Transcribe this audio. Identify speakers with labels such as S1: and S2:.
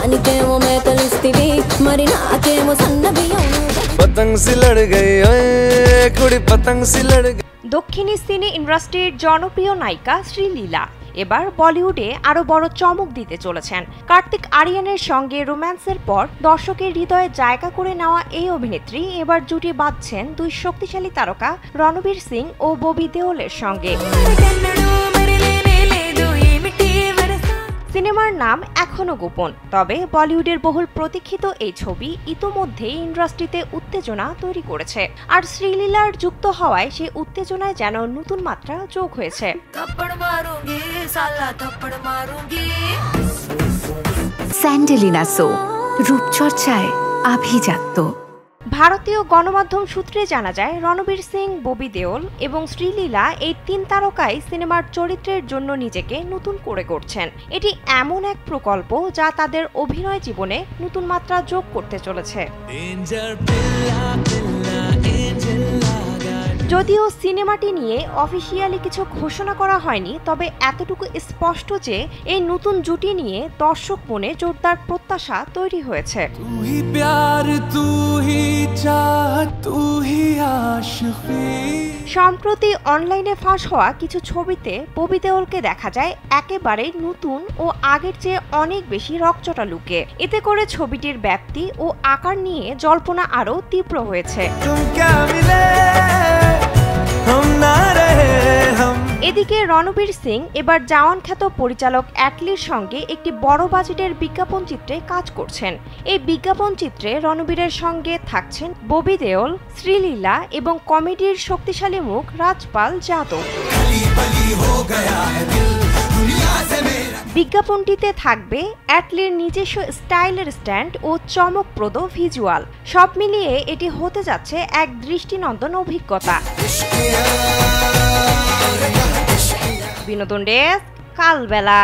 S1: దానికేమో మేకలిస్తివి మరి నాకేమో సన్న బియ్యం
S2: पतंग सी लड़ गई ओए कुड़ी पतंग सी लड़ गई।
S3: দক্ষিণী সিনে ইন্ডাস্ট্রির জনপ্রিয় নায়িকা শ্রীলীলা এবার বলিউডে আরো বড় চমক দিতে চলেছেন। কার্তিক আরিয়ানের সঙ্গে রোম্যান্সের পর দর্শকের হৃদয়ে জায়গা করে নেওয়া এই অভিনেত্রী এবার জুটি বাঁধছেন দুই শক্তিশালী তারকা রণবীর সিং ও ববি দেওলের সঙ্গে। সিনেমার নাম এখনো গোপন, তবে বলিউডের বহুল প্রতীক্ষিত এই ছবি ইতোমধ্যেই ইন্ডাস্ট্রিতে উত্তেজনা তৈরি করেছে। আর শ্রীলীলার যুক্ত হওয়ায় সেই উত্তেজনায় যেন নতুন মাত্রা যোগ হয়েছে।
S4: স্যান্ডেলিনা সো রূপচর্চায় আভিজাত্য।
S3: ভারতীয় গণমাধ্যম সূত্রে জানা যায় রণবীর সিং, ববি দেওল এবং শ্রীলীলা এই তিন তারকাই সিনেমার চরিত্রের জন্য নিজেকে নতুন করে গড়ছেন। এটি এমন এক প্রকল্প যা তাদের অভিনয় জীবনে নতুন মাত্রা যোগ করতে চলেছে। যদিও সিনেমাটি নিয়ে অফিসিয়ালি কিছু ঘোষণা করা হয়নি, তবে এতটুকু স্পষ্ট যে এই নতুন জুটি নিয়ে দর্শক মনে জোরদার প্রত্যাশা তৈরি হয়েছে। সম্প্রতি অনলাইনে ফাঁস হওয়া কিছু ছবিতে ববি দেওলকে দেখা যায় একেবারে নতুন ও আগের চেয়ে অনেক বেশি রকচটা লুকে। এতে করে ছবিটির ব্যাপ্তি ও আকার নিয়ে জল্পনা আরও তীব্র হয়েছে। এদিকে রণবীর সিং এবার জওয়ান খ্যাত পরিচালক অ্যাটলির সঙ্গে একটি বড় বাজেটের বিজ্ঞাপন চিত্রে কাজ করছেন। এই বিজ্ঞাপন চিত্রে রণবীরের সঙ্গে থাকছেন ববি দেওল, শ্রীলীলা এবং কমেডির শক্তিশালী মুখ রাজপাল যাদব। বিজ্ঞাপনটিতে থাকবে অ্যাটলির নিজস্ব স্টাইলের স্ট্যান্ড ও চমকপ্রদ ভিজুয়াল। সব মিলিয়ে এটি হতে যাচ্ছে এক দৃষ্টিনন্দন অভিজ্ঞতা। বিনোদন ডেস্ক, কালবেলা।